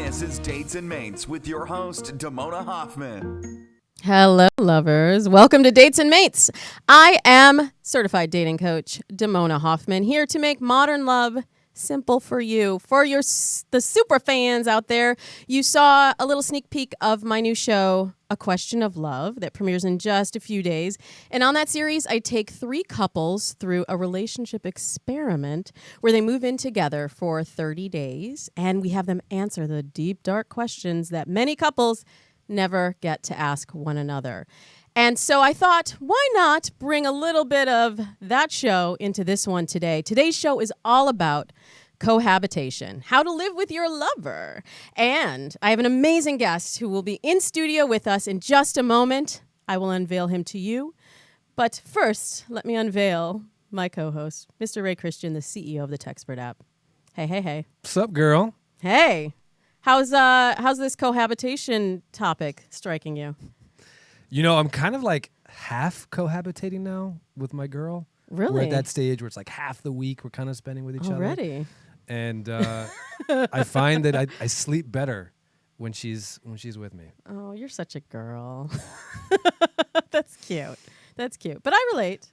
This is Dates and Mates with your host, Damona Hoffman. Hello, lovers. Welcome to Dates and Mates. I am certified dating coach Damona Hoffman, here to make modern love simple for you. For the super fans out there, you saw a little sneak peek of my new show, A Question of Love, that premieres in just a few days. And on that series, I take 3 couples through a relationship experiment where they move in together for 30 days, and we have them answer the deep, dark questions that many couples never get to ask one another. And so I thought, why not bring a little bit of that show into this one today? Today's show is all about cohabitation, how to live with your lover. And I have an amazing guest who will be in studio with us in just a moment. I will unveil him to you. But first, let me unveil my co-host, Mr. Ray Christian, the CEO of the Techspert app. Hey. What's up, girl? Hey. How's this cohabitation topic striking you? You know, I'm kind of like half cohabitating now with my girl. Really? We're at that stage where it's like half the week we're kind of spending with each other. Already? And I find that I sleep better when she's with me. Oh, you're such a girl. That's cute. But I relate.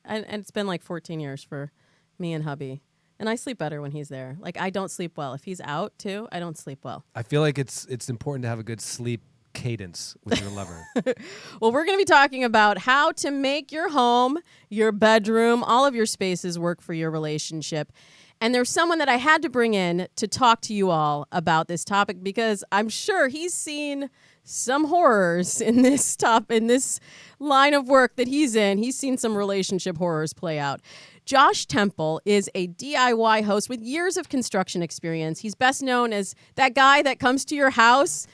And it's been like 14 years for me and hubby. And I sleep better when he's there. Like, I don't sleep well. If he's out, too, I don't sleep well. I feel like it's important to have a good sleep cadence with your lover. Well, we're going to be talking about how to make your home, your bedroom, all of your spaces work for your relationship. And there's someone that I had to bring in to talk to you all about this topic because I'm sure he's seen some horrors in this line of work that he's in. He's seen some relationship horrors play out. Josh Temple is a DIY host with years of construction experience. He's best known as that guy that comes to your house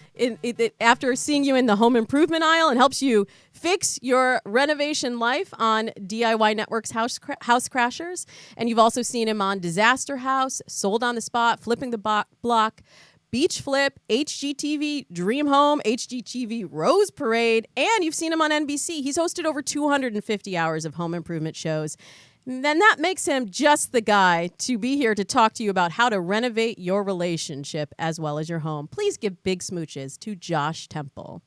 after seeing you in the home improvement aisle and helps you fix your renovation life on DIY Network's House Crashers. And you've also seen him on Disaster House, Sold on the Spot, Flipping the Block, Beach Flip, HGTV Dream Home, HGTV Rose Parade, and you've seen him on NBC. He's hosted over 250 hours of home improvement shows. Then that makes him just the guy to be here to talk to you about how to renovate your relationship as well as your home. Please give big smooches to Josh Temple.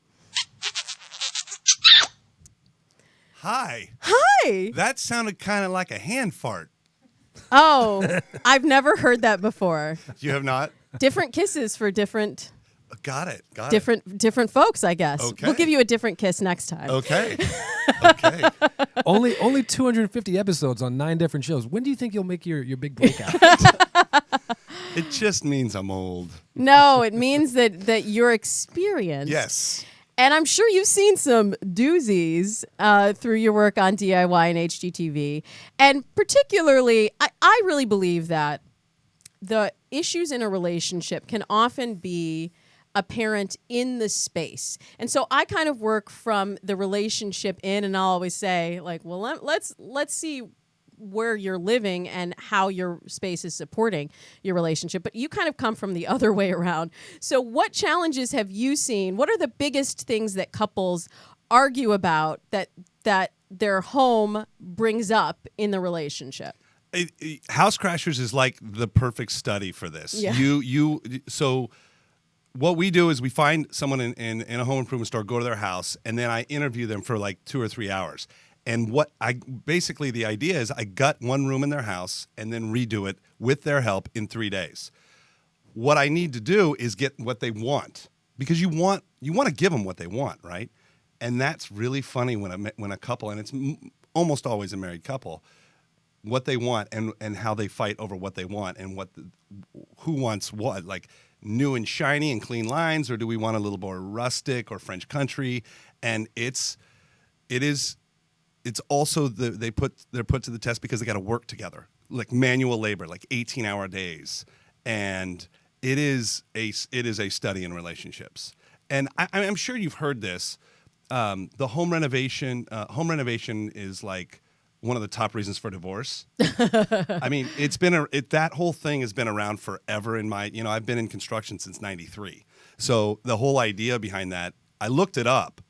Hi. Hi. That sounded kind of like a hand fart. Oh, I've never heard that before. You have not? Different kisses for different Got it. different folks, I guess. Okay. We'll give you a different kiss next time. Okay. only 250 episodes on 9 different shows. When do you think you'll make your big breakout? It just means I'm old. No, it means that you're experienced. Yes. And I'm sure you've seen some doozies through your work on DIY and HGTV. And particularly, I really believe that the issues in a relationship can often be apparent in the space. And so I kind of work from the relationship in, and I'll always say, like, well, let's see where you're living and how your space is supporting your relationship. But you kind of come from the other way around. So what challenges have you seen? What are the biggest things that couples argue about that their home brings up in the relationship? House Crashers is like the perfect study for this. Yeah. So what we do is we find someone in a home improvement store, go to their house, and then I interview them for like 2 or 3 hours. And the idea is I gut one room in their house and then redo it with their help in 3 days. What I need to do is get what they want, because you want to give them what they want, right? And that's really funny when a couple, and it's almost always a married couple, what they want and how they fight over what they want and who wants what, like new and shiny and clean lines, or do we want a little more rustic or French country? And it's also they're put to the test because they got to work together, like manual labor, like 18-hour days, and it is a study in relationships. And I'm sure you've heard this. The home renovation is like one of the top reasons for divorce. I mean, that whole thing has been around forever I've been in construction since 93. So the whole idea behind that, I looked it up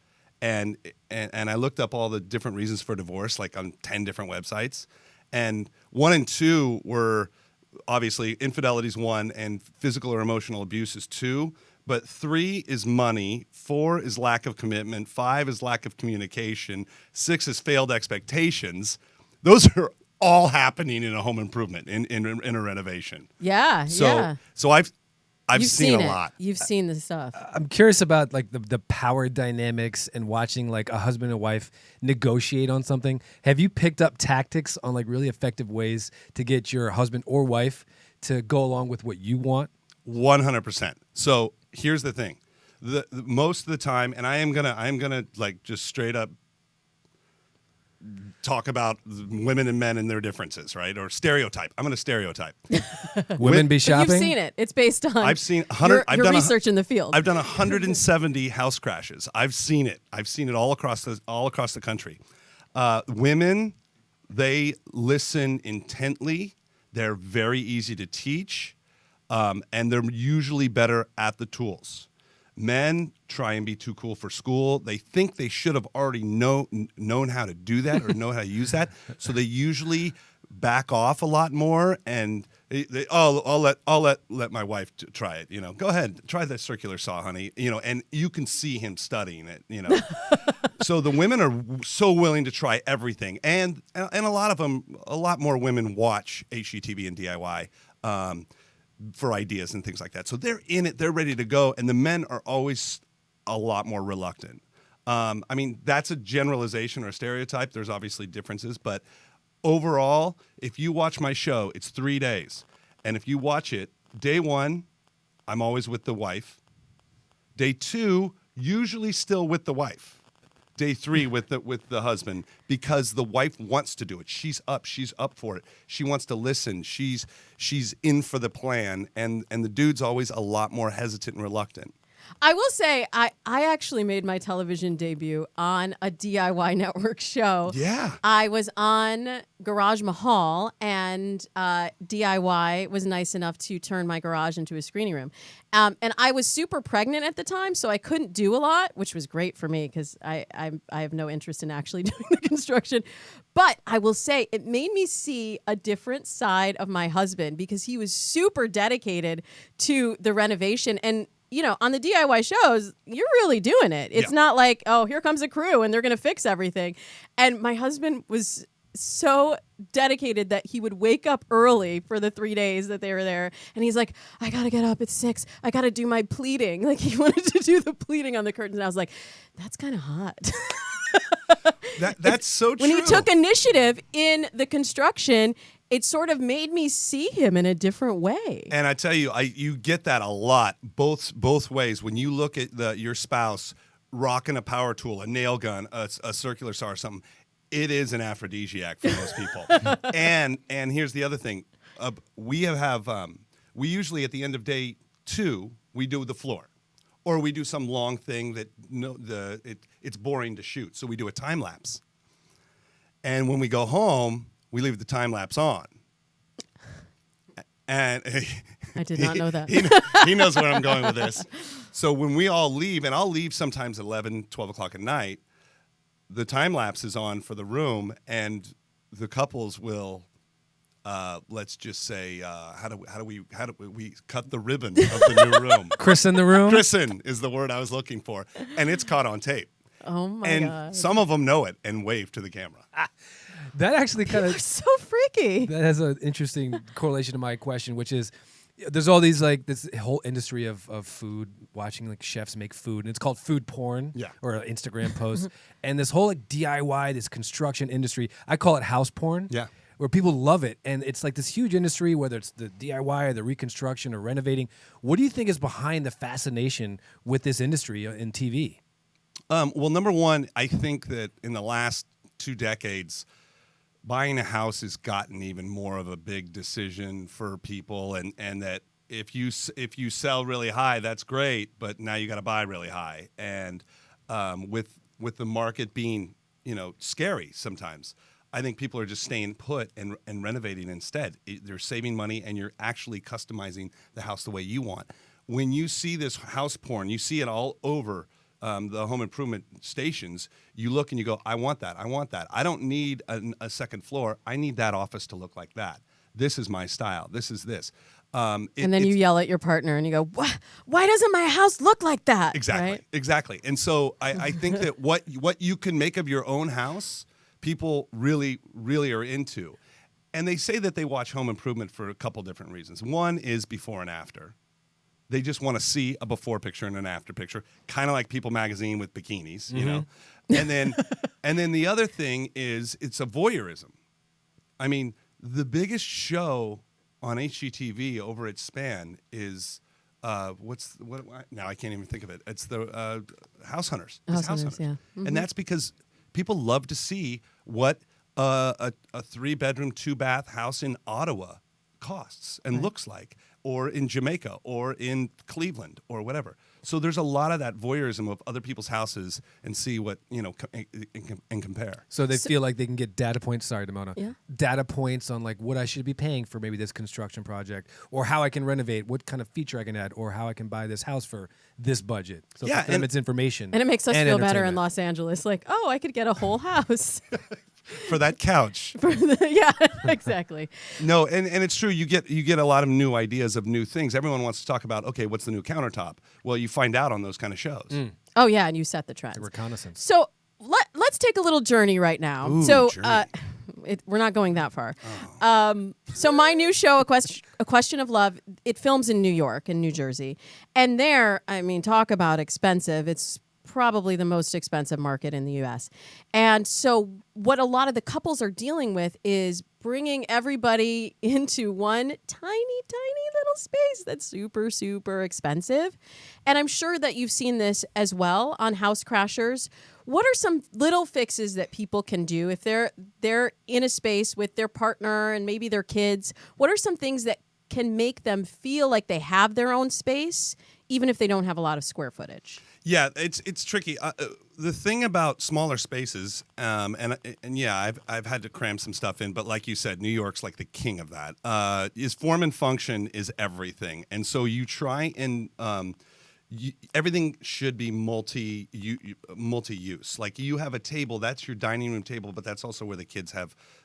and I looked up all the different reasons for divorce, like on 10 different websites. And 1 and 2 were obviously infidelity is 1, and physical or emotional abuse is 2. But 3 is money, 4 is lack of commitment, 5 is lack of communication, 6 is failed expectations. Those are all happening in a home improvement, in a renovation. Yeah, yeah. So I've You've seen a it. lot. You've seen this stuff. I'm curious about like the power dynamics and watching like a husband and wife negotiate on something. Have you picked up tactics on like really effective ways to get your husband or wife to go along with what you want? 100%. So here's the thing: the most of the time, and I'm gonna like just straight up talk about women and men and their differences, right? Or stereotype. I'm going to stereotype. Women be But shopping. you've seen it. It's based on I've seen 100. your I've done research in the field. I've done 170 house crashes. I've seen it. I've seen it all across the country. Women, they listen intently. They're very easy to teach, and they're usually better at the tools. Men try and be too cool for school. They think they should have already known how to do that or know how to use that. So they usually back off a lot more, and I'll let my wife try it. You know, go ahead, try the circular saw, honey. You know, and you can see him studying it. You know, so the women are so willing to try everything, and a lot of them, a lot more women watch HGTV and DIY. For ideas and things like that. So they're in it, they're ready to go, and the men are always a lot more reluctant. I mean, that's a generalization or a stereotype. There's obviously differences, but overall, if you watch my show, it's 3 days. And if you watch it, day 1, I'm always with the wife. Day 2, usually still with the wife. Day 3 with the husband, because the wife wants to do it. She's up for it. She wants to listen. She's in for the plan, and the dude's always a lot more hesitant and reluctant. I will say, I actually made my television debut on a DIY network show. Yeah. I was on Garage Mahal, and DIY was nice enough to turn my garage into a screening room. And I was super pregnant at the time, so I couldn't do a lot, which was great for me because I have no interest in actually doing the construction. But I will say, it made me see a different side of my husband because he was super dedicated to the renovation. And you know, on the DIY shows, you're really doing it. It's not like, oh, here comes a crew and they're going to fix everything. And my husband was so dedicated that he would wake up early for the 3 days that they were there. And he's like, I got to get up at 6. I got to do my pleating. Like, he wanted to do the pleating on the curtains. And I was like, that's kind of hot. That's so true. When he took initiative in the construction, it sort of made me see him in a different way. And I tell you, you get that a lot, both ways. When you look at your spouse rocking a power tool, a nail gun, a circular saw or something, it is an aphrodisiac for most people. and here's the other thing. We usually at the end of day 2, we do the floor. Or we do some long thing that it's boring to shoot. So we do a time lapse. And when we go home, we leave the time lapse on. And I did not know that. He knows where I'm going with this. So when we all leave, and I'll leave sometimes at 11, 12 o'clock at night, the time lapse is on for the room, and the couples will, let's just say, how do we cut the ribbon of the new room? Christen the room? Christen is the word I was looking for, and it's caught on tape. Oh my and God. some of them know it and wave to the camera. That actually kind You're of so freaky. that has an interesting correlation to my question, which is there's all these like this whole industry of food, watching like chefs make food, and it's called food porn, or Instagram posts, and this whole like DIY, this construction industry, I call it house porn, where people love it, and it's like this huge industry, whether it's the DIY or the reconstruction or renovating. What do you think is behind the fascination with this industry in TV? Well, number one, I think that in the last 2 decades, buying a house has gotten even more of a big decision for people, and that if you sell really high, that's great, but now you got to buy really high, and with the market being scary sometimes, I think people are just staying put and renovating instead. They're saving money, and you're actually customizing the house the way you want. When you see this house porn, you see it all over the home improvement stations. You look and you go, I want that. I don't need a second floor. I need that office to look like that. This is my style. This is this. And then you yell at your partner and you go, why doesn't my house look like that? Exactly, right? exactly. And so I think that what you can make of your own house, people really, really are into. And they say that they watch Home Improvement for a couple different reasons. One is before and after. They just want to see a before picture and an after picture, kind of like People Magazine with bikinis, you know. And then the other thing is it's a voyeurism. I mean, the biggest show on HGTV over its span is what now I can't even think of it. It's the House Hunters. It's House Hunters. Yeah. And that's because people love to see what a 3-bedroom, 2-bath house in Ottawa costs and looks like, or in Jamaica, or in Cleveland, or whatever. So there's a lot of that voyeurism of other people's houses and see what, and compare. So they feel like they can get data points. Sorry, Damona. Yeah. Data points on like what I should be paying for maybe this construction project, or how I can renovate, what kind of feature I can add, or how I can buy this house for this budget. So Yeah, for them, it's information. And it makes us feel better in entertainment. Los Angeles. Like, oh, I could get a whole house. For that couch. Yeah, exactly. No, and it's true. You get a lot of new ideas of new things. Everyone wants to talk about, okay, what's the new countertop? Well, you find out on those kind of shows. Oh, yeah, and you set the trends. The reconnaissance. So let's take a little journey right now. Ooh, so journey. we're not going that far. So my new show, A Question of Love, it films in New York and New Jersey. And there, I mean, talk about expensive. It's probably the most expensive market in the U.S. And so what a lot of the couples are dealing with is bringing everybody into one tiny, tiny little space that's super, super expensive. And I'm sure that you've seen this as well on House Crashers. What are some little fixes that people can do if they're in a space with their partner and maybe their kids? What are some things that can make them feel like they have their own space, even if they don't have a lot of square footage? Yeah, it's tricky. The thing about smaller spaces, and yeah, I've had to cram some stuff in, but like you said, New York's like the king of that. Is form and function is everything, and so you try and everything should be multi-use. Like you have a table, that's your dining room table, but that's also where the kids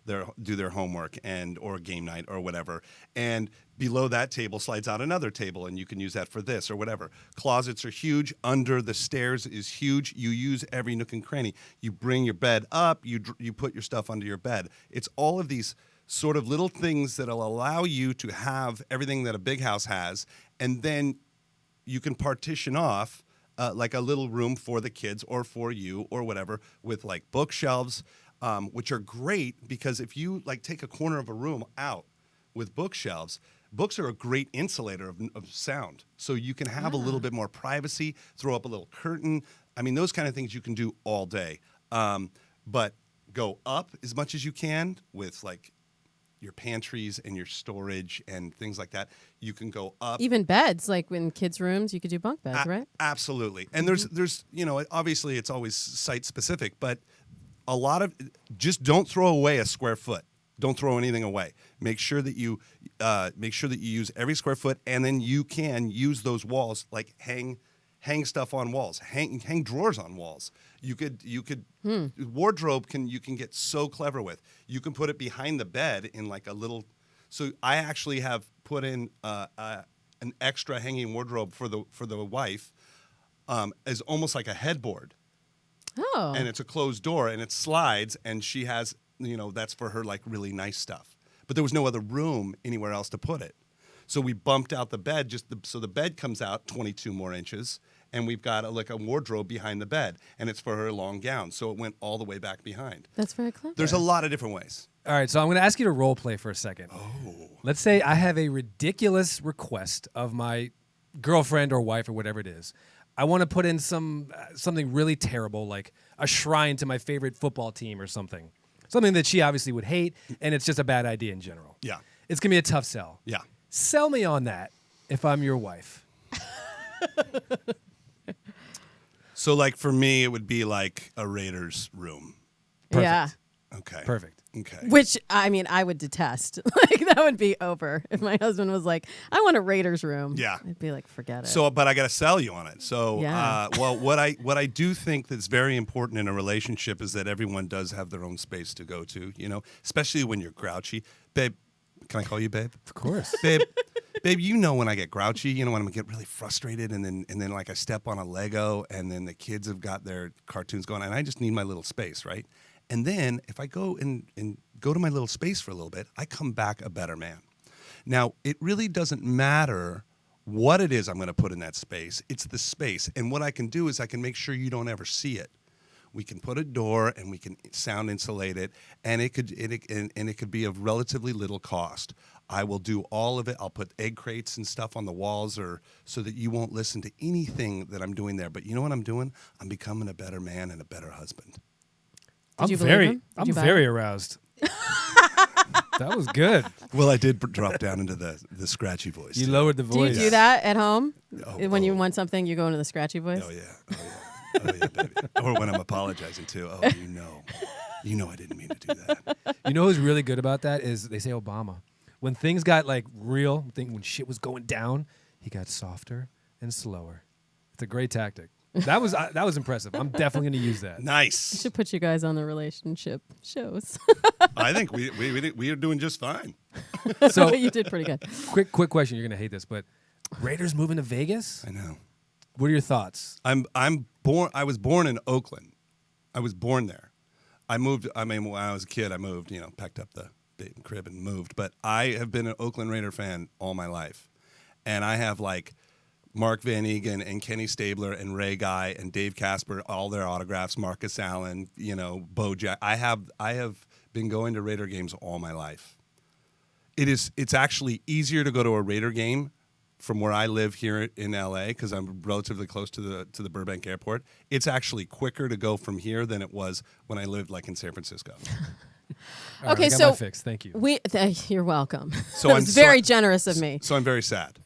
do their homework or game night or whatever. And below that table slides out another table, and you can use that for this or whatever. Closets are huge. Under the stairs is huge. You use every nook and cranny. You bring your bed up. You put your stuff under your bed. It's all of these sort of little things that'll allow you to have everything that a big house has, and then you can partition off like a little room for the kids or for you or whatever with like bookshelves, which are great because if you like take a corner of a room out with bookshelves, books are a great insulator of sound. So you can have a little bit more privacy, throw up a little curtain. I mean, those kind of things you can do all day. But go up as much as you can with like your pantries and your storage and things like that. You can go up. Even beds, like in kids' rooms, you could do bunk beds, right? Absolutely. And there's obviously it's always site specific, but a lot of just don't throw away a square foot. Don't throw anything away. Make sure that you use every square foot, and then you can use those walls like hang stuff on walls, hang drawers on walls. You could wardrobe you can get so clever with. You can put it behind the bed in like a little. So I actually have put in an extra hanging wardrobe for the wife, as almost like a headboard. Oh. And it's a closed door, and it slides, and she has that's for her like really nice stuff. But there was no other room anywhere else to put it. So we bumped out the bed so the bed comes out 22 more inches, and we've got a wardrobe behind the bed, and it's for her long gown. So it went all the way back behind. That's very clever. There's a lot of different ways. All right, so I'm going to ask you to role play for a second. Oh. Let's say I have a ridiculous request of my girlfriend or wife or whatever it is. I want to put in something really terrible, like a shrine to my favorite football team or something. Something that she obviously would hate, and it's just a bad idea in general. Yeah. It's going to be a tough sell. Yeah. Sell me on that if I'm your wife. So like for me, it would be like a Raiders room. Perfect. Yeah. Okay. Perfect. Okay. Which, I mean, I would detest. Like, that would be over. If my husband was like, I want a Raiders room. Yeah. I'd be like, forget it. So, but I got to sell you on it. So, Yeah. well, what I do think that's very important in a relationship is that everyone does have their own space to go to, especially when you're grouchy. Babe, Can I call you babe? Of course. Babe, you know when I get grouchy, you know when I get really frustrated, and then like I step on a Lego, and then the kids have got their cartoons going, and I just need my little space, right? And then if I go and go to my little space for a little bit, I come back a better man. Now, it really doesn't matter what it is I'm going to put in that space. It's the space, and what I can do is I can make sure you don't ever see it. We can put a door and we can sound insulate it, and it could be of relatively little cost. I will do all of it. I'll put egg crates and stuff on the walls, or so that you won't listen to anything that I'm doing there. But you know what I'm doing? I'm becoming a better man and a better husband. Did you believe him? I'm very aroused. That was good. Well, I did drop down into the scratchy voice. You lowered the Do you voice. do that at home? When you oh. want something, you go into the scratchy voice? Oh, yeah. Oh, yeah. Oh, yeah, baby. Or when I'm apologizing, too. Oh, you know I didn't mean to do that. You know who's really good about that is they say Obama. When things got like real, when shit was going down, he got softer and slower. It's a great tactic. That was impressive. I'm definitely going to use that. I Nice. should put you guys on the relationship shows. I think we are doing just fine. So You did pretty good. quick question. You're going to hate this, but Raiders moving to Vegas? I know. What are your thoughts? I'm born. I was born in Oakland. I was born there. I moved. I mean, when I was a kid, I moved. Packed up the big crib and moved. But I have been an Oakland Raider fan all my life, and I have like Mark Van Egan and Kenny Stabler and Ray Guy and Dave Casper, all their autographs. Marcus Allen, Bo Jack. I have been going to Raider games all my life. It's actually easier to go to a Raider game from where I live here in LA, because I'm relatively close to the Burbank airport. It's actually quicker to go from here than it was when I lived like in San Francisco. All right, Okay, I got so my fix. Thank you. You're welcome. So That was very generous of me So I'm very sad.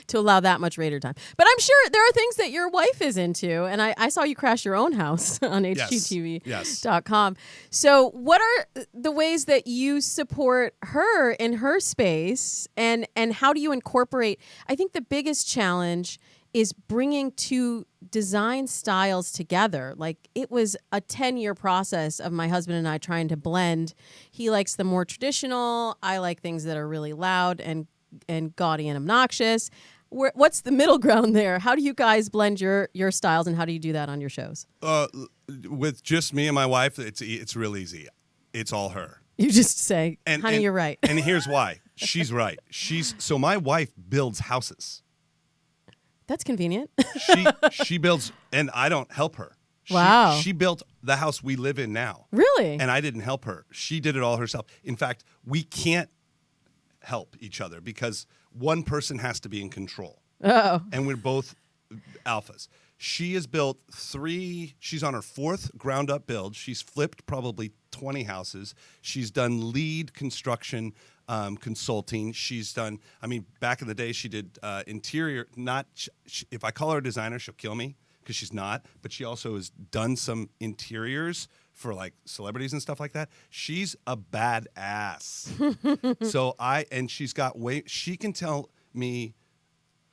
to allow that much Raider time. But I'm sure there are things that your wife is into, and I saw you crash your own house on HGTV.com. So what are the ways that you support her in her space, and how do you incorporate? I think the biggest challenge is bringing two design styles together. Like, it was a 10-year process of my husband and I trying to blend. He likes the more traditional. I like things that are really loud and gaudy and obnoxious. What's the middle ground there? How do you guys blend your styles, and how do you do that on your shows? With just me and my wife, it's real easy. It's all her. You just say, honey, you're right. And here's why. She's right. So my wife builds houses. That's convenient. She builds, and I don't help her. Wow. She built the house we live in now. Really? And I didn't help her. She did it all herself. In fact, we can't help each other because one person has to be in control. Oh. And we're both alphas. She has built she's on her 4th ground up build. She's flipped probably 20 houses. She's done lead construction consulting. She's done, back in the day, she did interior, if I call her a designer, she'll kill me because she's not, but she also has done some interiors for like celebrities and stuff like that. She's a badass. And she's got she can tell me,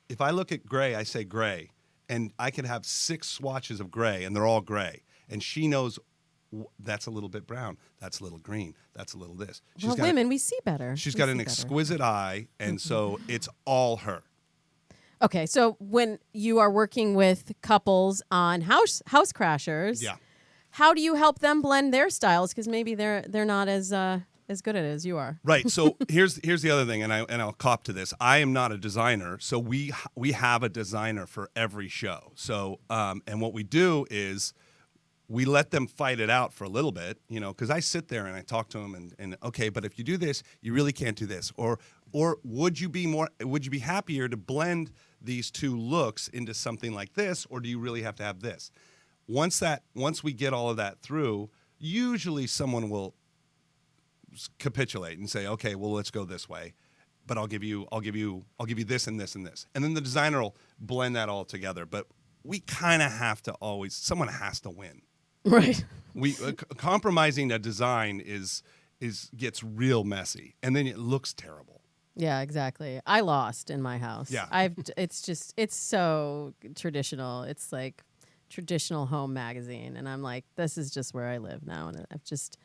if I look at gray, I say gray, and I can have 6 swatches of gray and they're all gray. And she knows that's a little bit brown, that's a little green, that's a little this. Women, we see better. She's got an exquisite eye, and so it's all her. Okay, so when you are working with couples on house crashers, Yeah. how do you help them blend their styles? Because maybe they're not as good at it as you are. Right. So here's the other thing, and I'll cop to this. I am not a designer, so we have a designer for every show. So and what we do is we let them fight it out for a little bit, because I sit there and I talk to them and okay, but if you do this, you really can't do this, or would you be happier to blend these two looks into something like this, or do you really have to have this? Once we get all of that through, usually someone will capitulate and say, okay, well, let's go this way, but I'll give you this and this and this, and then the designer will blend that all together. But we kind of have to someone has to win. Right. We compromising a design gets real messy, and then it looks terrible. Yeah, exactly. I lost in my house. Yeah. It's so traditional. It's like traditional home magazine, and I'm like, this is just where I live now, and I've just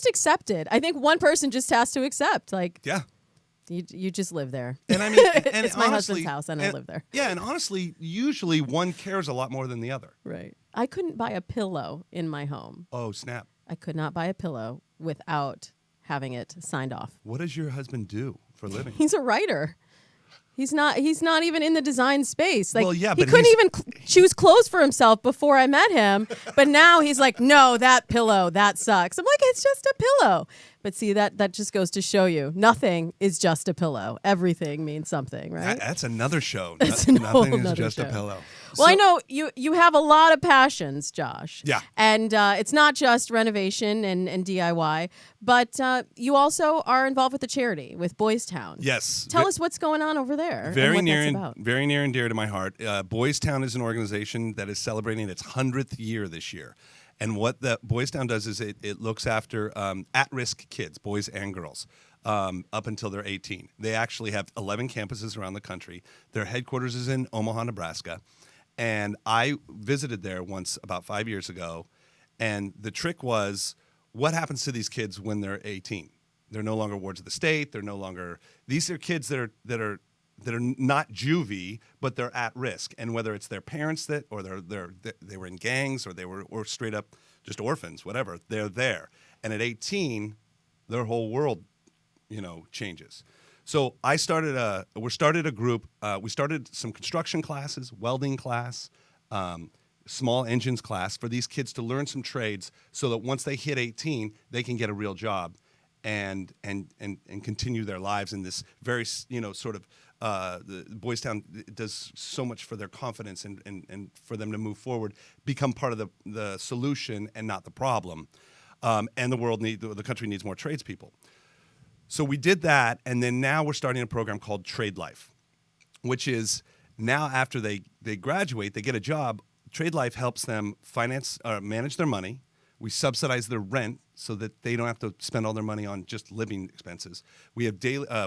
accepted. I think one person just has to accept, like, Yeah. you just live there. And I mean, and it's my honestly, husband's house, and I live there. Yeah, and honestly, usually one cares a lot more than the other. Right. I couldn't buy a pillow in my home. Oh, snap. I could not buy a pillow without having it signed off. What does your husband do for a living? He's a writer. He's not even in the design space. Like, Well, yeah, he but couldn't even choose clothes for himself before I met him. But now he's like, no, that pillow, that sucks. I'm like, it's just a pillow. But see, that just goes to show you, nothing is just a pillow. Everything means something, right? That's another show. That's Nothing is another just show. a pillow. Well, I know you have a lot of passions, Josh. Yeah. And it's not just renovation and DIY, but you also are involved with the charity, with Boys Town. Yes. Tell us what's going on over there. Very and what near that's and about. very near and dear to my heart. Boys Town is an organization that is celebrating its 100th year this year. And what the Boys Town does is it looks after at-risk kids, boys and girls, up until they're 18. They actually have 11 campuses around the country. Their headquarters is in Omaha, Nebraska. And I visited there once about 5 years ago. And the trick was, what happens to these kids when they're 18? They're no longer wards of the state. They're no longer. These are kids that are not juvie, but they're at risk. And whether it's their parents that, or they were in gangs, or they were or straight up just orphans, whatever, they're there. And at 18, their whole world, changes. So we started a group. We started some construction classes, welding class, small engines class for these kids to learn some trades, so that once they hit 18, they can get a real job, and continue their lives in this very sort of. The Boys Town does so much for their confidence and for them to move forward, become part of the solution and not the problem. And the country needs more tradespeople. So we did that, and then now we're starting a program called Trade Life, which is now after they graduate, they get a job. Trade Life helps them manage their money. We subsidize their rent so that they don't have to spend all their money on just living expenses. We have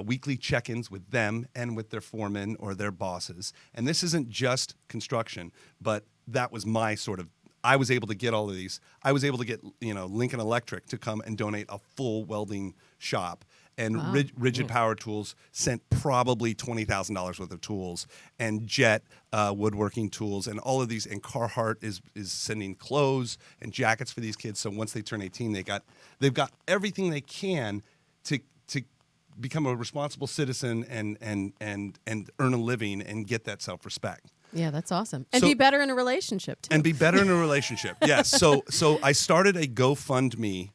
weekly check-ins with them and with their foremen or their bosses. And this isn't just construction, but that was my sort of. I was able to get all of these. I was able to get Lincoln Electric to come and donate a full welding shop. And Wow. Rigid Power Tools sent probably $20,000 worth of tools, and Jet woodworking tools, and all of these. And Carhartt is sending clothes and jackets for these kids. So once they turn 18, they've got everything they can to become a responsible citizen and earn a living and get that self-respect. Yeah, that's awesome. And So- be better in a relationship, too. And be better in a relationship. Yes. So I started a GoFundMe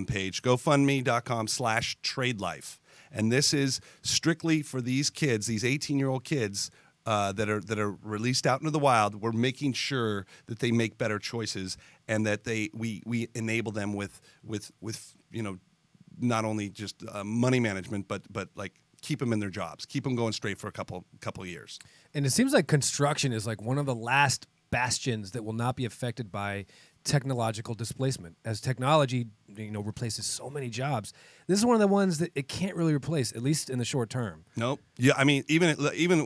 page, GoFundMe.com/TradeLife. And this is strictly for these kids, these 18-year-old kids that are released out into the wild. We're making sure that they make better choices, and that we enable them with not only just money management, but like keep them in their jobs, keep them going straight for a couple of years. And it seems like construction is like one of the last bastions that will not be affected by technological displacement. As technology, replaces so many jobs, this is one of the ones that it can't really replace, at least in the short term. Nope. Yeah, I mean, even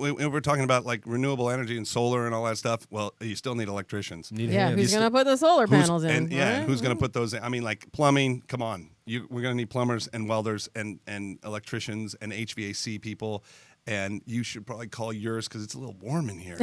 when we're talking about like renewable energy and solar and all that stuff, well, you still need electricians. Need Yeah, hands. who's going to put the solar panels in? And right? who's going to put those in? I mean, like plumbing, come on. We're going to need plumbers and welders and electricians and HVAC people. And you should probably call yours because it's a little warm in here.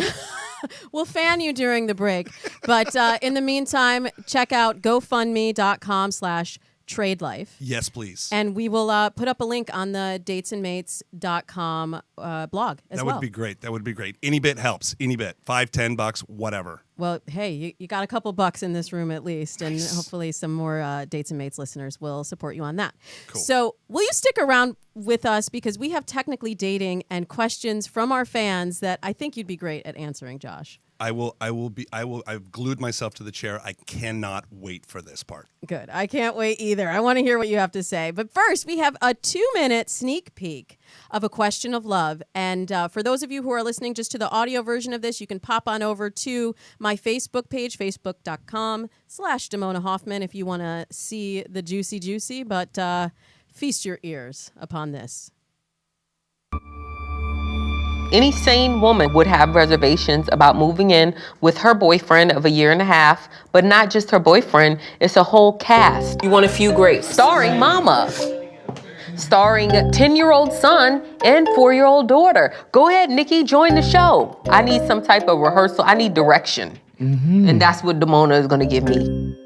We'll fan you during the break. But in the meantime, check out GoFundMe.com/TradeLife. Yes, please. And we will put up a link on the datesandmates.com blog as That well. would be great. That would be great. Any bit helps. Any bit. $5, $10, whatever. Well, hey, you got a couple bucks in this room at least, and hopefully some more Dates and Mates listeners will support you on that. Cool. So will you stick around with us, because we have technically dating and questions from our fans that I think you'd be great at answering, Josh. I've glued myself to the chair. I cannot wait for this part. Good. I can't wait either. I want to hear what you have to say. But first, we have a 2-minute sneak peek of a question of love. And for those of you who are listening just to the audio version of this, you can pop on over to my Facebook page, facebook.com/Damona Hoffman, if you want to see the juicy. But feast your ears upon this. Any sane woman would have reservations about moving in with her boyfriend of a year and a half, but not just her boyfriend, it's a whole cast. You want a few greats. Starring Mama. Starring 10-year-old son and 4-year-old daughter. Go ahead, Nikki, join the show. I need some type of rehearsal. I need direction. And that's what Damona is gonna give me.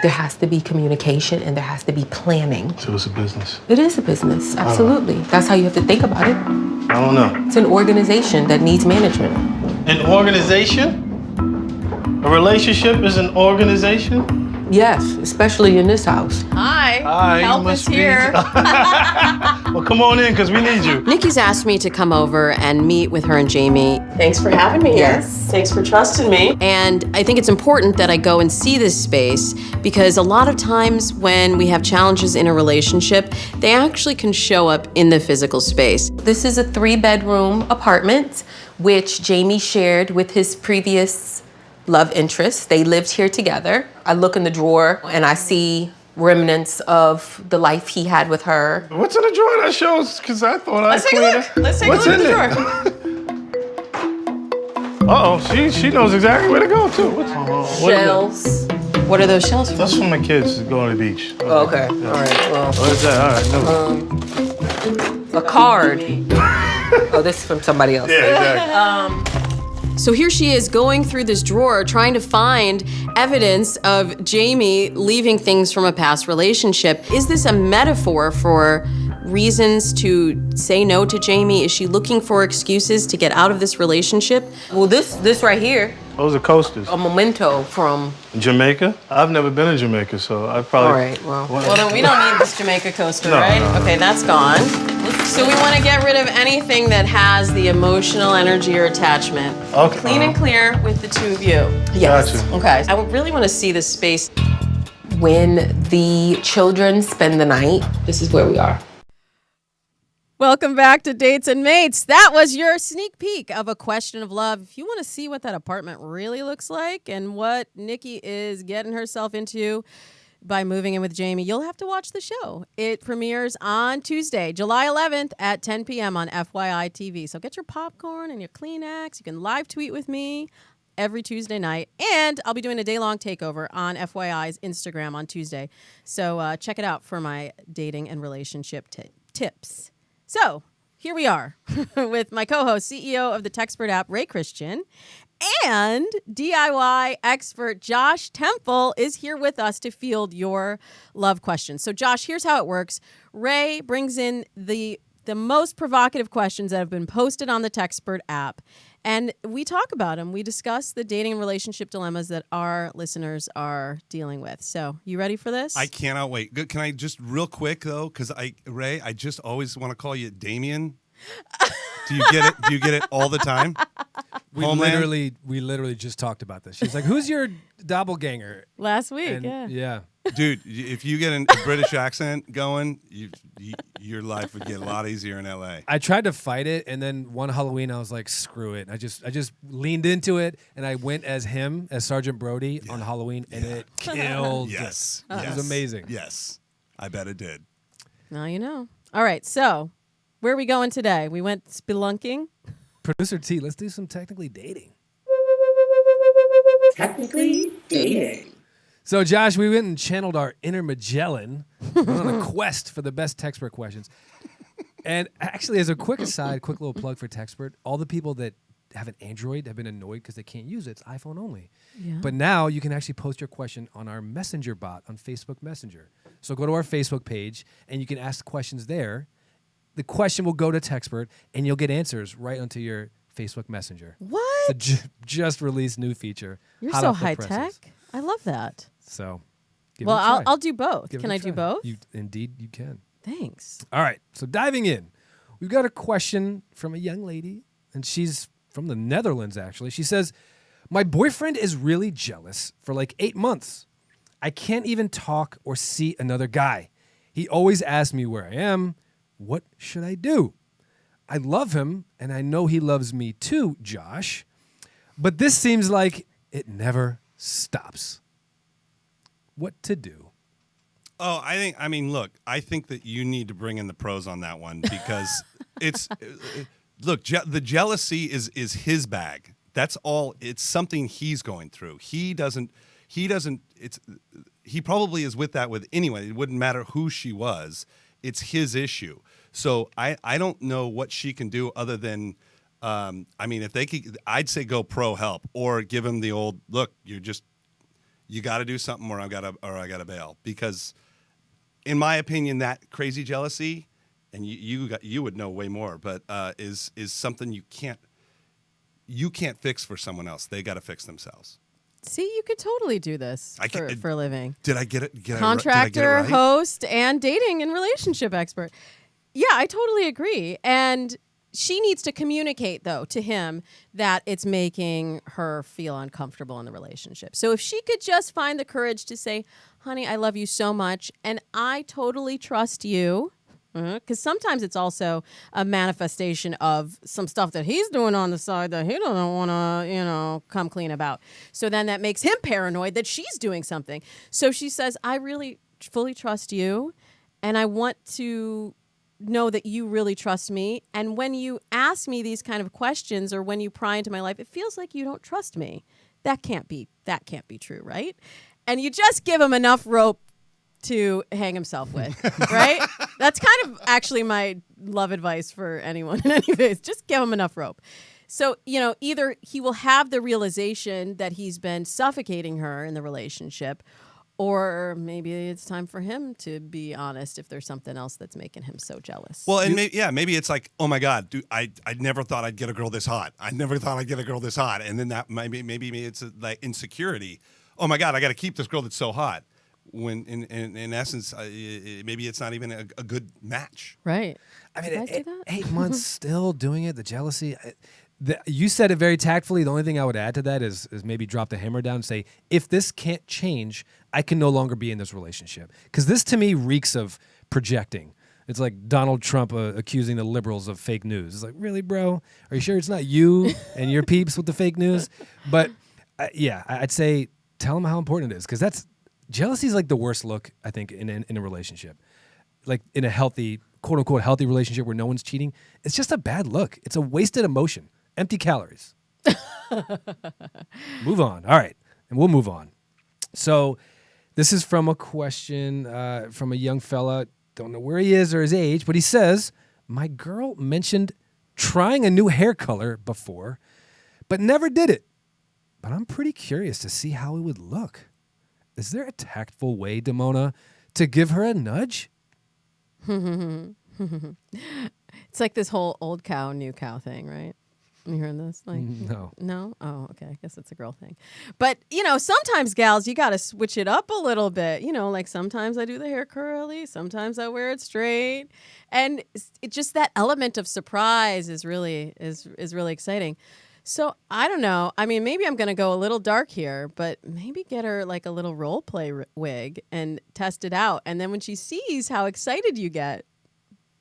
There has to be communication and there has to be planning. So it's a business. It is a business, absolutely. That's how you have to think about it. I don't know. It's an organization that needs management. An organization? A relationship is an organization? Yes, especially in this house. Hi. Hi, Help you must is be- here. Well, come on in, because we need you. Nikki's asked me to come over and meet with her and Jamie. Thanks for having me here. Yes. Thanks for trusting me. And I think it's important that I go and see this space because a lot of times when we have challenges in a relationship, they actually can show up in the physical space. This is a 3-bedroom apartment, which Jamie shared with his previous love interest. They lived here together. I look in the drawer and I see remnants of the life he had with her. What's in the drawer that shows? Because I thought I Let's take a cleaned look. it. Let's take What's a look in at the drawer. Uh-oh, she knows exactly where to go, too. What is it? Shells. What are those shells for? That's for my kids going to the beach. Okay, all right, well. What is that? All right, no. A card. Oh, this is from somebody else. Yeah, exactly. So here she is going through this drawer trying to find evidence of Jamie leaving things from a past relationship. Is this a metaphor for reasons to say no to Jamie? Is she looking for excuses to get out of this relationship? Well, this right here, Those are coasters. a memento from. Jamaica? I've never been to Jamaica, so I probably... All right, well. Well, then we don't need this Jamaica coaster, No, right? no. Okay, that's gone. So we want to get rid of anything that has the emotional energy or attachment. Okay. Clean and clear with the two of you. Yes. Gotcha. Okay. I would really want to see this space. When the children spend the night, this is where we are. Welcome back to Dates and Mates. That was your sneak peek of A Question of Love. If you want to see what that apartment really looks like and what Nikki is getting herself into by moving in with Jamie, you'll have to watch the show. It premieres on Tuesday, July 11th at 10 p.m. on FYI TV. So get your popcorn and your Kleenex. You can live tweet with me every Tuesday night. And I'll be doing a day-long takeover on FYI's Instagram on Tuesday. So check it out for my dating and relationship tips. So here we are with my co-host, CEO of the Techspert app, Ray Christian, and DIY expert Josh Temple is here with us to field your love questions. So Josh, here's how it works. Ray brings in the most provocative questions that have been posted on the Techspert app, and we talk about them. We discuss the dating and relationship dilemmas that our listeners are dealing with. So you ready for this? I cannot wait. Good. Can I just real quick though, because Ray, I just always want to call you Damien. Do you get it? Do you get it all the time? We literally just talked about this. She's like, "Who's your doppelganger?" Last week, And, yeah. Dude, if you get a British accent going, your life would get a lot easier in LA. I tried to fight it, and then one Halloween I was like, "Screw it!" I just leaned into it, and I went as him, as Sergeant Brody on Halloween, and it killed. Yes. It was amazing. Yes, I bet it did. Now you know. All right, so where are we going today? We went spelunking. Producer T, let's do some technically dating. Technically dating. So, Josh, we went and channeled our inner Magellan. We went on a quest for the best Techspert questions. And actually, as a quick aside, quick little plug for Techspert, all the people that have an Android have been annoyed because they can't use it. It's iPhone only. Yeah. But now you can actually post your question on our Messenger bot on Facebook Messenger. So go to our Facebook page, and you can ask questions there. The question will go to Techspert, and you'll get answers right onto your Facebook Messenger. What? It's a just released new feature. You're hot so off the high presses. tech. I love that. So, give Well, it a try. I'll do both. Give it Can a I do try. both? Indeed, you can. Thanks. All right. So diving in, we've got a question from a young lady, and she's from the Netherlands, actually. She says, "My boyfriend is really jealous for like 8 months. I can't even talk or see another guy. He always asks me where I am. What should I do? I love him, and I know he loves me too, Josh. But this seems like it never stops. What to do?" Oh, I think that you need to bring in the pros on that one because it's look, the jealousy is his bag. That's all. It's something he's going through. He probably is with that with anyone. It wouldn't matter who she was. It's his issue. So I don't know what she can do other than, if they could, I'd say go pro help or give him the old look. You got to do something or I got to bail, because in my opinion, that crazy jealousy, and you would know way more, but is something you can't fix for someone else. They got to fix themselves. See, you could totally do this for a living. Did I get it? Contractor, did I get it right? host, and dating and relationship expert. Yeah, I totally agree. And she needs to communicate, though, to him that it's making her feel uncomfortable in the relationship. So if she could just find the courage to say, honey, I love you so much, and I totally trust you. Because sometimes it's also a manifestation of some stuff that he's doing on the side that he doesn't want to, come clean about. So then that makes him paranoid that she's doing something. So she says, I really fully trust you, and I want to know that you really trust me. And when you ask me these kind of questions or when you pry into my life, it feels like you don't trust me. That can't be true, right? And you just give him enough rope to hang himself with, right? That's kind of actually my love advice for anyone in any case. Just give him enough rope. So, either he will have the realization that he's been suffocating her in the relationship, or maybe it's time for him to be honest if there's something else that's making him so jealous. Well, and maybe it's like, oh my God, dude, I never thought I'd get a girl this hot. I never thought I'd get a girl this hot. And then that maybe it's like insecurity. Oh my God, I got to keep this girl that's so hot. When in essence, maybe it's not even a good match. Right. I mean, 8 months still doing it, the jealousy. You said it very tactfully. The only thing I would add to that is maybe drop the hammer down and say, if this can't change, I can no longer be in this relationship. Because this, to me, reeks of projecting. It's like Donald Trump accusing the liberals of fake news. It's like, really, bro? Are you sure it's not you and your peeps with the fake news? But, I'd say tell them how important it is, because jealousy is like the worst look, I think, in a relationship. Like in a healthy, quote unquote, healthy relationship where no one's cheating, it's just a bad look. It's a wasted emotion, empty calories. Move on. All right. And we'll move on. So this is from a question from a young fella. Don't know where he is or his age, but he says, my girl mentioned trying a new hair color before, but never did it. But I'm pretty curious to see how it would look. Is there a tactful way, Damona, to give her a nudge? It's like this whole old cow, new cow thing, right? You hearing this? Like, no. No? Oh, okay. I guess it's a girl thing. But, sometimes, gals, you got to switch it up a little bit. Like sometimes I do the hair curly. Sometimes I wear it straight. And it just that element of surprise is really exciting. So I don't know. I mean, maybe I'm going to go a little dark here, but maybe get her like a little role play wig and test it out. And then when she sees how excited you get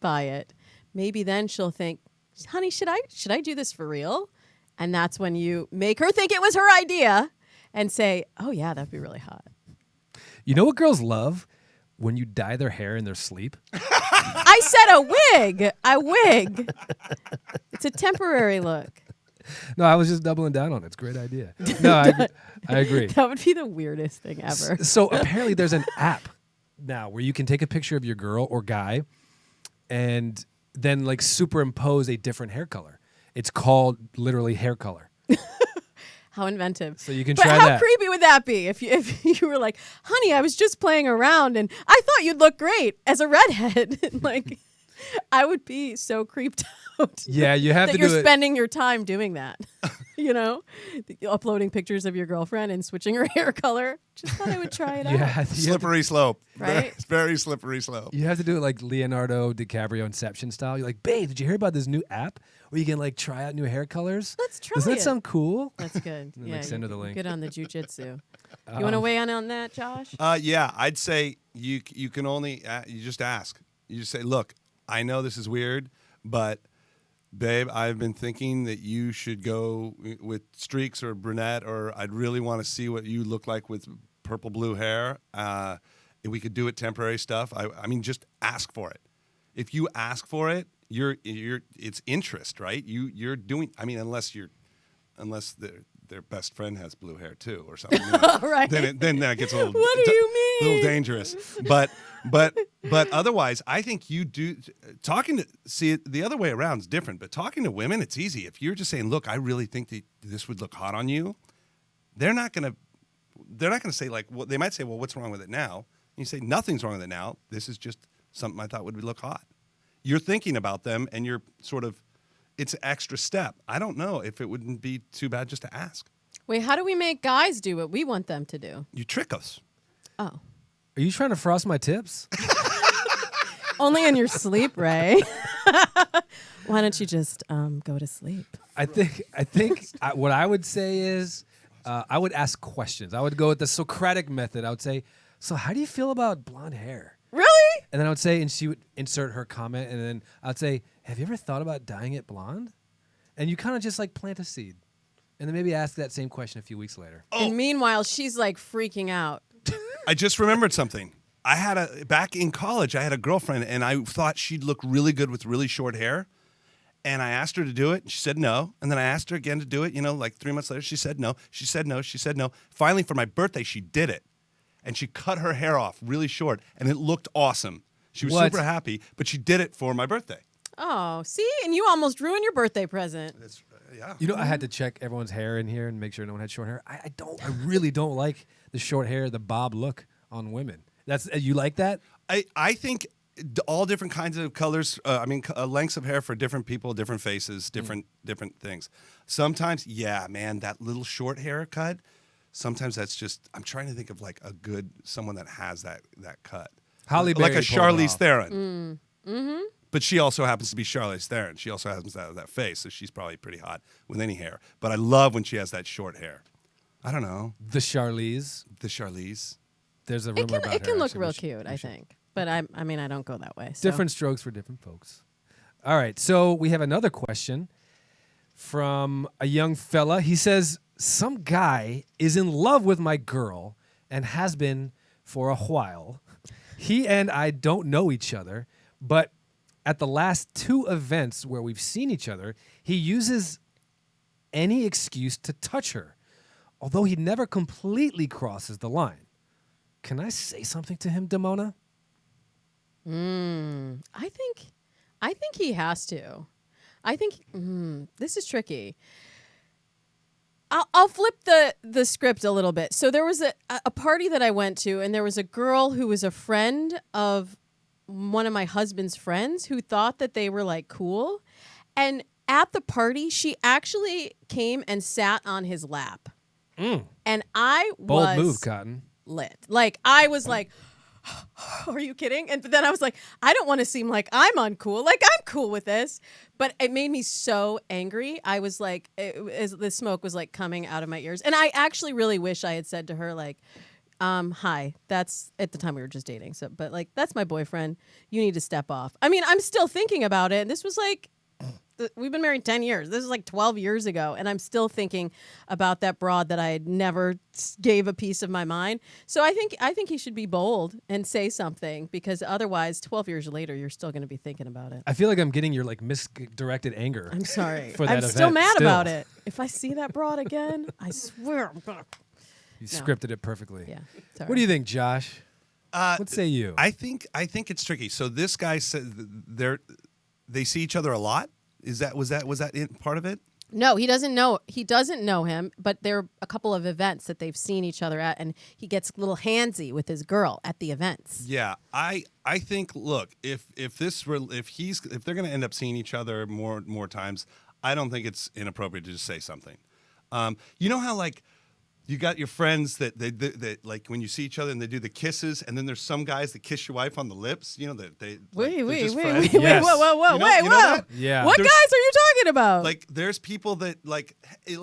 by it, maybe then she'll think, honey, should I do this for real? And that's when you make her think it was her idea and say, oh yeah, that'd be really hot. You know what girls love? When you dye their hair in their sleep. I said a wig. A wig. It's a temporary look. No, I was just doubling down on it. It's a great idea. No, I agree. That would be the weirdest thing ever. So apparently there's an app now where you can take a picture of your girl or guy and then like superimpose a different hair color. It's called literally hair color. How inventive. So you can but try how that. creepy would that be if you were like, honey, I was just playing around and I thought you'd look great as a redhead. Like, I would be so creeped out. Yeah, you have to do it. That you're spending your time doing that. Uploading pictures of your girlfriend and switching her hair color. Just thought I would try it out. Slippery slope. Right? It's very slippery slope. You have to do it like Leonardo DiCaprio Inception style. You're like, babe, did you hear about this new app where you can like try out new hair colors? Let's try Doesn't it. that sound cool? That's good. And then, send her the link. Good on the jujitsu. You want to weigh in on that, Josh? Yeah, I'd say you can only you just ask. You just say, look, I know this is weird, but babe, I've been thinking that you should go with streaks or brunette, or I'd really want to see what you look like with purple blue hair. If we could do it temporary stuff. I mean, just ask for it. If you ask for it, it's interest, right? You're doing. I mean, unless their best friend has blue hair too, or something. Right. Then that gets a little. What do you mean? A little dangerous. But otherwise, I think you do. See it the other way around is different. But talking to women, it's easy. If you're just saying, "Look, I really think that this would look hot on you," they're not gonna say like. Well, they might say, "Well, what's wrong with it now?" And you say, "Nothing's wrong with it now. This is just something I thought would look hot." You're thinking about them, and you're sort of. It's an extra step. I don't know if it wouldn't be too bad just to ask. Wait, how do we make guys do what we want them to do? You trick us. Oh. Are you trying to frost my tips? Only in your sleep, Ray. Why don't you just go to sleep? I think what I would say is I would ask questions. I would go with the Socratic method. I would say, so how do you feel about blonde hair? Really? And then I would say, and she would insert her comment, and then I'd say, have you ever thought about dyeing it blonde? And you kind of just like plant a seed. And then maybe ask that same question a few weeks later. And meanwhile, she's like freaking out. I just remembered something. Back in college, I had a girlfriend, and I thought she'd look really good with really short hair. And I asked her to do it, and she said no. And then I asked her again to do it, like 3 months later. She said no. She said no. She said no. Finally, for my birthday, she did it. And she cut her hair off really short, and it looked awesome. She was super happy, but she did it for my birthday. Oh, see? And you almost ruined your birthday present. Yeah. I had to check everyone's hair in here and make sure no one had short hair. I really don't like the short hair, the bob look on women. You like that? I think all different kinds of colors. Lengths of hair for different people, different faces, different things. Sometimes, yeah, man, that little short haircut. Sometimes that's just. I'm trying to think of like someone that has that cut. Halle Berry, like a Charlize Theron. Mm-hmm. But she also happens to be Charlize Theron. She also happens to have that face, so she's probably pretty hot with any hair. But I love when she has that short hair. I don't know. The Charlize. It There's a rumor about her. It can look actually. real cute, I think. But I don't go that way. So. Different strokes for different folks. All right, so we have another question from a young fella. He says, some guy is in love with my girl and has been for a while. He and I don't know each other, but at the last 2 events where we've seen each other, he uses any excuse to touch her, although he never completely crosses the line. Can I say something to him, Damona? I think he has to. I think this is tricky. I'll flip the script a little bit. So there was a party that I went to, and there was a girl who was a friend of one of my husband's friends who thought that they were like cool. And at the party, she actually came and sat on his lap. And I was bold move, Cotton. Lit. Like I was like, are you kidding? And then I was like, I don't want to seem like I'm uncool. Like I'm cool with this. But it made me so angry. I was like, the smoke was like coming out of my ears. And I actually really wish I had said to her like, hi, that's at the time we were just dating. So, but like, that's my boyfriend. You need to step off. I mean, I'm still thinking about it. And this was like, we've been married 10 years. This is like 12 years ago. And I'm still thinking about that broad that I had never gave a piece of my mind. So I think he should be bold and say something, because otherwise 12 years later, you're still going to be thinking about it. I feel like I'm getting your like misdirected anger. I'm sorry. For that I'm still event, mad about it. If I see that broad again, I swear I'm going to. You scripted it perfectly. Yeah. Sorry. What do you think, Josh? What say you? I think it's tricky. So this guy said they see each other a lot. Was that part of it? No, he doesn't know him, but there are a couple of events that they've seen each other at, and he gets a little handsy with his girl at the events. Yeah, I think look, if they're going to end up seeing each other more times, I don't think it's inappropriate to just say something. You know how like you got your friends that they like when you see each other and they do the kisses, and then there's some guys that kiss your wife on the lips. You know that they Wait, whoa, Yes. whoa. Yeah. What There's- guys are you talking about? Like there's people that like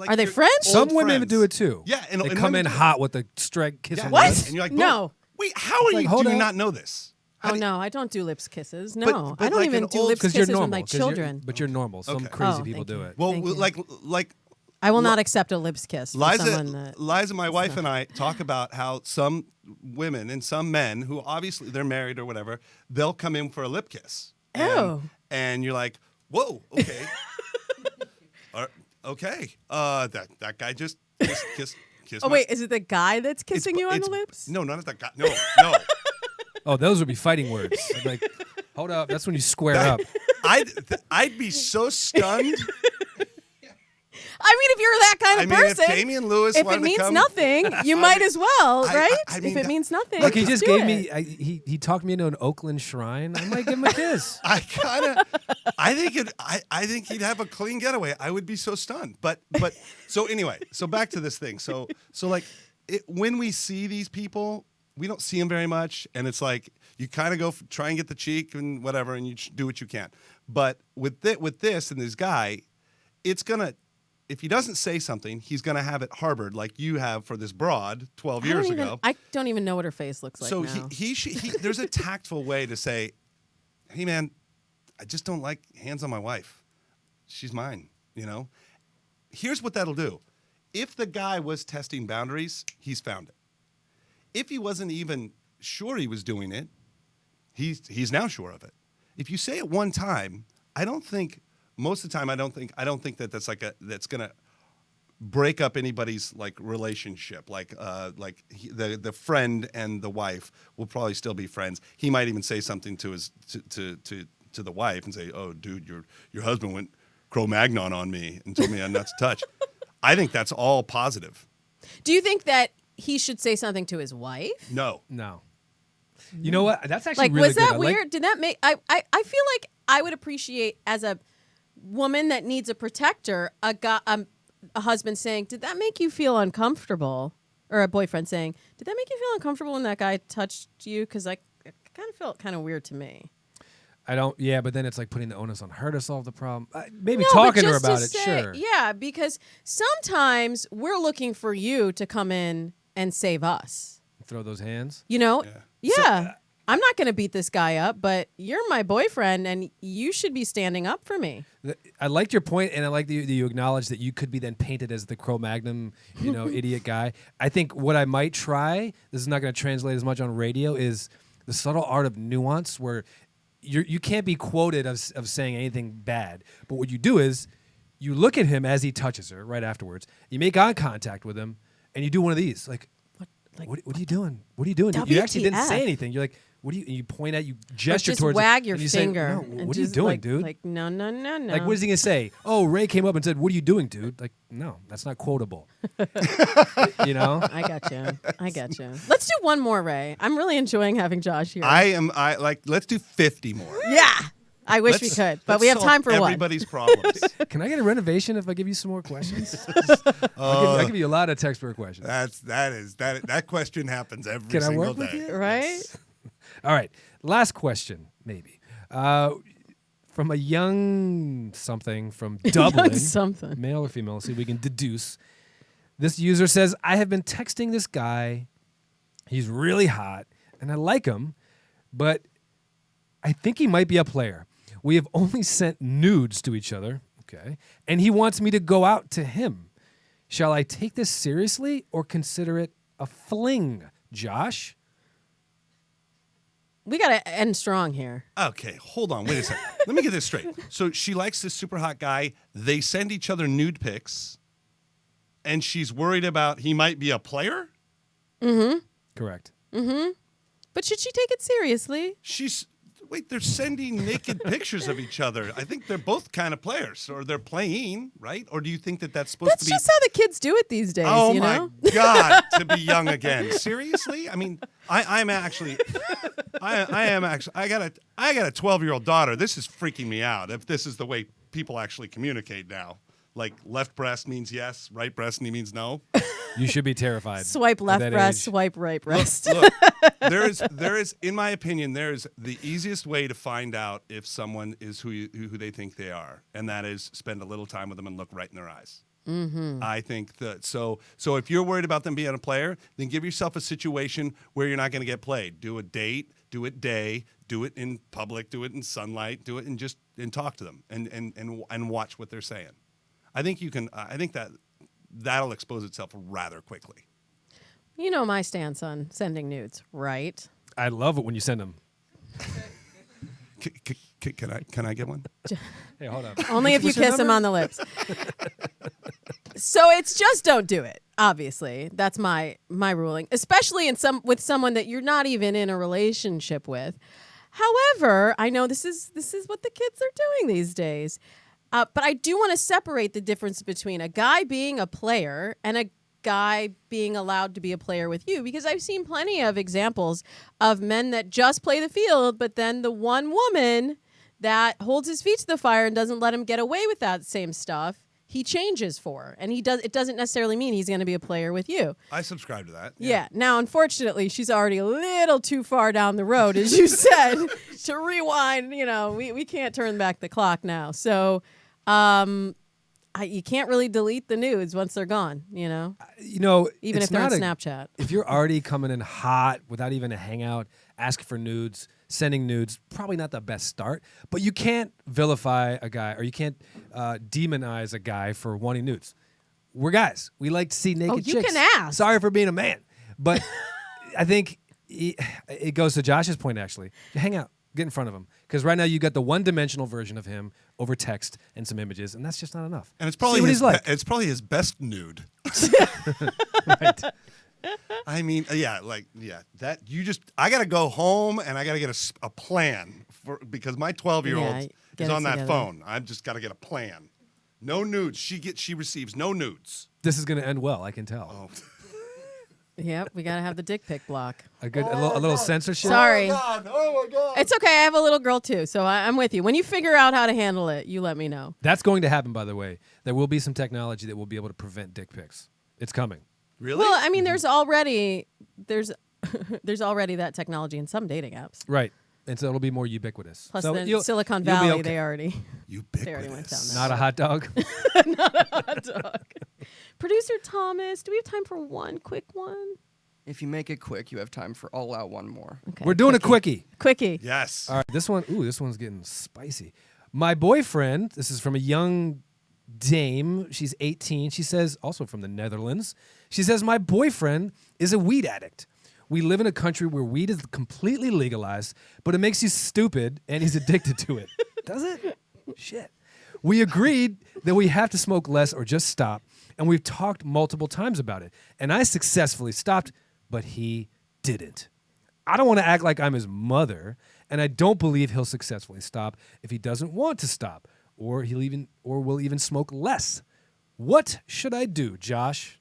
Are they your friends? old Some women friends. do it too. Yeah, and they and come women in do it. hot with a straight kiss. Yeah. on What? the lips. And you're like, No. Wait, how are like, you? hold Do you up. not know this? How Oh do you- no, I don't do lips kisses. No, but I don't like even an do old- lips Because you're kisses normal. with my 'cause you're- children. but you're normal. Some Okay. crazy Oh, people thank do you. it. Well, Thank you. like I will not accept a lips kiss from someone that. Liza, my wife, and I talk about how some women and some men who obviously they're married or whatever, they'll come in for a lip kiss. Ew. and you're like, whoa, okay. Okay. That guy just kissed Oh, wait, is it the guy that's kissing you on the lips? No, not that guy. No. Oh, those would be fighting words. I'm like, hold up. That's when you square up. I'd be so stunned. I mean, if you're that kind of person, if Damian Lewis if wanted it means to come, nothing, you might as well, right? I mean, if it means nothing, Look, he just do gave it. me. He talked me into an Oakland shrine. I might give him a kiss. I think he'd have a clean getaway. I would be so stunned. But so anyway, so back to this thing. So like when we see these people, we don't see them very much, and it's like you kind of go try and get the cheek and whatever, and you do what you can. But with this and this guy, it's gonna. If he doesn't say something, he's going to have it harbored like you have for this broad 12 years ago. I don't even know what her face looks like so now. he there's a tactful way to say, hey, man, I just don't like hands on my wife. She's mine, you know? Here's what that'll do. If the guy was testing boundaries, he's found it. If he wasn't even sure he was doing it, he's now sure of it. If you say it one time, most of the time, I don't think that's that's gonna break up anybody's like relationship. The friend and the wife will probably still be friends. He might even say something to his to the wife and say, "Oh, dude, your husband went Cro-Magnon on me and told me I'm not to touch." I think that's all positive. Do you think that he should say something to his wife? No. You know what? That's actually Like, really was good. that weird? Did that make? I feel like I would appreciate as a woman that needs a protector, a husband saying, "Did that make you feel uncomfortable?" Or a boyfriend saying, "Did that make you feel uncomfortable when that guy touched you?" Because it kind of felt kind of weird to me. I don't. Yeah, but then it's like putting the onus on her to solve the problem. Maybe No, talking but to her just about to it. say- Sure. Yeah, because sometimes we're looking for you to come in and save us. Throw those hands. You know? Yeah. I'm not going to beat this guy up, but you're my boyfriend, and you should be standing up for me. I liked your point, and I like that you acknowledge that you could be then painted as the Cro-Magnon, idiot guy. I think what I might try, this is not going to translate as much on radio, is the subtle art of nuance where you can't be quoted of saying anything bad. But what you do is you look at him as he touches her right afterwards. You make eye contact with him, and you do one of these. What are you doing? What are you doing? You actually didn't say anything. You're like, what do you? And you point at, you gesture just towards. wag it, your and you finger. Say, no, and what are you just doing, dude? Like, no. Like, what is he gonna say? Oh, Ray came up and said, "What are you doing, dude?" Like, no, that's not quotable. You know? I got you. Let's do one more, Ray. I'm really enjoying having Josh here. Let's do 50 more. Yeah. I wish we could, but we have time for one. Everybody's problems. Can I get a renovation if I give you some more questions? I'll give you a lot of textbook questions. That question happens every Can I single work with day. you? Right? All right. Last question, maybe. From a young something from Dublin. Young something. Male or female, see if we can deduce. This user says, I have been texting this guy. He's really hot, and I like him, but I think he might be a player. We have only sent nudes to each other, okay, and he wants me to go out to him. Shall I take this seriously or consider it a fling, Josh? We got to end strong here. Okay, hold on. Wait a second. Let me get this straight. So she likes this super hot guy. They send each other nude pics, and she's worried about he might be a player? Mm-hmm. Correct. Mm-hmm. But should she take it seriously? They're sending naked pictures of each other. I think they're both kind of players, or they're playing, right? Or do you think that's supposed to be? That's just how the kids do it these days. Oh you my know? God, to be young again. Seriously? I mean, I am actually. I got a 12-year-old daughter. This is freaking me out. If this is the way people actually communicate now, like left breast means yes, right breast means no. You should be terrified. Swipe at left that breast, age. swipe right breast. Look, there is, in my opinion, there's the easiest way to find out if someone is who they think they are, and that is spend a little time with them and look right in their eyes. Mm-hmm. I think that so if you're worried about them being a player, then give yourself a situation where you're not going to get played. Do a date, do it day, do it in public, do it in sunlight, do it and talk to them and watch what they're saying. I think you can. I think that'll expose itself rather quickly. You know my stance on sending nudes, right? I love it when you send them. Can I get one? Hey, hold on. Only if you What's your kiss him number? on the lips. So it's just don't do it. Obviously, that's my ruling, especially with someone that you're not even in a relationship with. However, I know this is what the kids are doing these days, but I do want to separate the difference between a guy being a player and a guy being allowed to be a player with you, because I've seen plenty of examples of men that just play the field, but then the one woman that holds his feet to the fire and doesn't let him get away with that same stuff, he changes for. And it doesn't necessarily mean he's going to be a player with you. I subscribe to that. Yeah. Now, unfortunately, she's already a little too far down the road, as you said, to rewind. We can't turn back the clock now. So you can't really delete the nudes once they're gone, even it's if they're on not Snapchat. If you're already coming in hot without even a hangout, asking for nudes, sending nudes, probably not the best start. But you can't vilify a guy, or you can't demonize a guy for wanting nudes. We're guys. We like to see naked you chicks. can ask. Sorry for being a man. But I think it goes to Josh's point, actually. Hang out. Get in front of him. Because right now you got the one-dimensional version of him over text and some images, and that's just not enough. And it's probably See what he's like. It's probably his best nude. Right. I mean, that I got to go home and I got to get a plan because my 12-year-old get is it on that together. phone. I've just got to get a plan. No nudes. She receives no nudes. This is going to end well, I can tell. Oh. Yep, we got to have the dick pic block. A little censorship. Sorry. Oh my God. It's okay. I have a little girl, too, so I'm with you. When you figure out how to handle it, you let me know. That's going to happen, by the way. There will be some technology that will be able to prevent dick pics. It's coming. Really? Well, I mean, there's already that technology in some dating apps. Right. And so it'll be more ubiquitous. Plus, so then Silicon you'll be Valley, okay. they already went down Ubiquitous. that. Not a hot dog. hot dog. Producer Thomas, do we have time for one quick one? If you make it quick, you have time for all out one more. Okay. We're doing a quickie. Quickie. Yes. All right. This one's getting spicy. My boyfriend, this is from a young dame. She's 18. She says, also from the Netherlands. She says, my boyfriend is a weed addict. We live in a country where weed is completely legalized, but it makes you stupid, and he's addicted to it. Does it? Shit. We agreed that we have to smoke less or just stop, and we've talked multiple times about it. And I successfully stopped, but he didn't. I don't want to act like I'm his mother, and I don't believe he'll successfully stop if he doesn't want to stop, or will even smoke less. What should I do, Josh?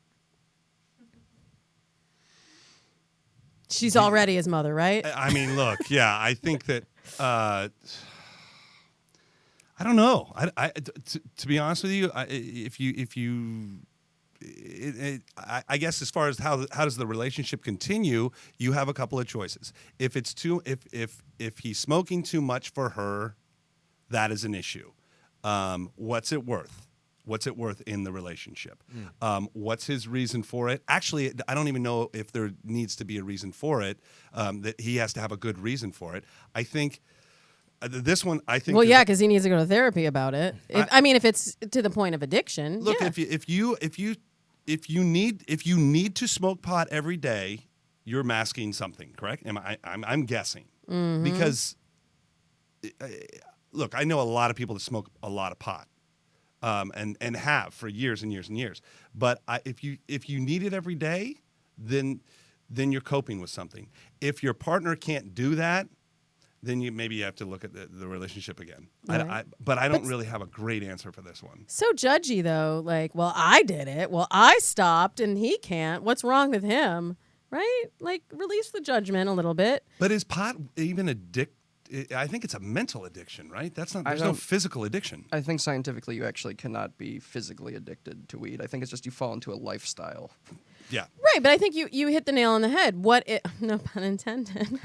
She's already his mother, right? I mean, look, yeah, I think that I don't know. To be honest with you, I guess as far as how does the relationship continue, you have a couple of choices. If if he's smoking too much for her, that is an issue. What's it worth? What's it worth in the relationship? What's his reason for it? Actually, I don't even know if there needs to be a reason for it. That he has to have a good reason for it. I think this one. I think. Well, yeah, because he needs to go to therapy about it. If it's to the point of addiction. Look, yeah. if you need to smoke pot every day, you're masking something, correct? I'm guessing because look, I know a lot of people that smoke a lot of pot. And have for years and years and years. But if you need it every day, then you're coping with something. If your partner can't do that, then maybe you have to look at the relationship again. Right. But I don't really have a great answer for this one. So judgy, though. Like, well, I did it. Well, I stopped and he can't. What's wrong with him? Right? Like, release the judgment a little bit. But is pot even I think it's a mental addiction, right? There's no physical addiction. I think scientifically you actually cannot be physically addicted to weed. I think it's just you fall into a lifestyle. Yeah. Right, but I think you hit the nail on the head. No pun intended.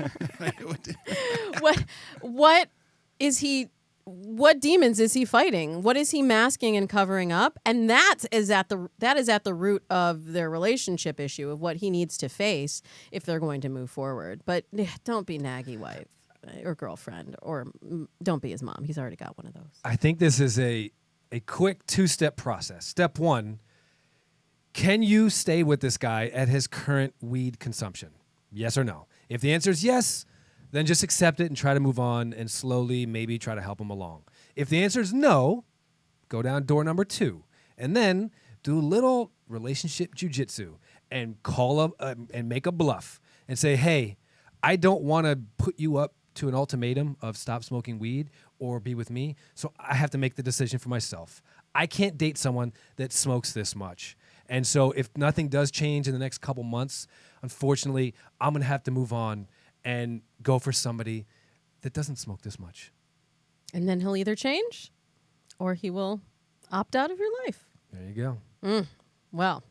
What demons is he fighting? What is he masking and covering up? And that is at the root of their relationship issue of what he needs to face if they're going to move forward. But don't be naggy wife or girlfriend, or don't be his mom. He's already got one of those. I think this is a quick two-step process. Step one, can you stay with this guy at his current weed consumption? Yes or no? If the answer is yes, then just accept it and try to move on and slowly maybe try to help them along. If the answer is no, go down door number 2 and then do a little relationship jujitsu and call up and make a bluff and say, hey, I don't want to put you up to an ultimatum of stop smoking weed or be with me, so I have to make the decision for myself. I can't date someone that smokes this much. And so if nothing does change in the next couple months, unfortunately, I'm going to have to move on and go for somebody that doesn't smoke this much. And then he'll either change or he will opt out of your life. There you go. Well,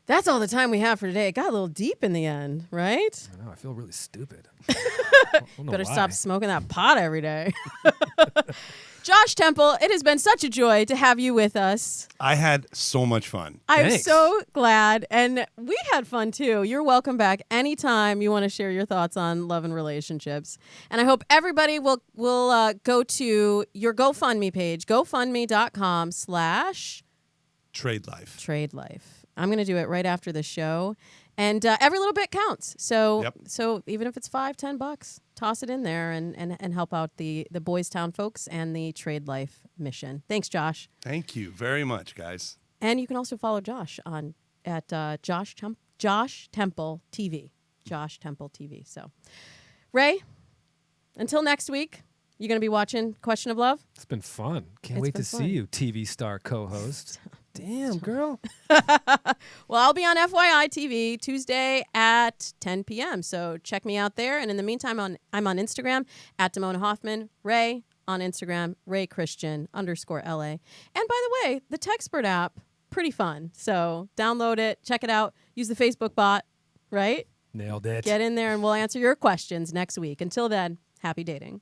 that's all the time we have for today. It got a little deep in the end, right? I know, I feel really stupid. Better stop smoking that pot every day. Josh Temple, it has been such a joy to have you with us. I had so much fun. I'm Thanks. so glad. And we had fun too. You're welcome back anytime you want to share your thoughts on love and relationships. And I hope everybody will go to your GoFundMe page, gofundme.com/ Trade life. Trade Life. I'm going to do it right after the show. And every little bit counts. So Yep. so even if it's $5-10, toss it in there and help out the Boys Town folks and the Trade Life mission. Thanks, Josh. Thank you very much, guys. And you can also follow Josh at Josh Temple TV. Josh Temple TV. So, Ray, until next week, you're going to be watching Question of Love? It's been fun. Can't It's wait been to fun. see you, TV star co-host. Damn, girl. Well, I'll be on FYI TV Tuesday at 10 p.m. So check me out there. And in the meantime, I'm on Instagram at Damona Hoffman. Ray on Instagram, RayChristian_LA. And by the way, the Techspert app, pretty fun. So download it, check it out, use the Facebook bot, right? Nailed it. Get in there and we'll answer your questions next week. Until then, happy dating.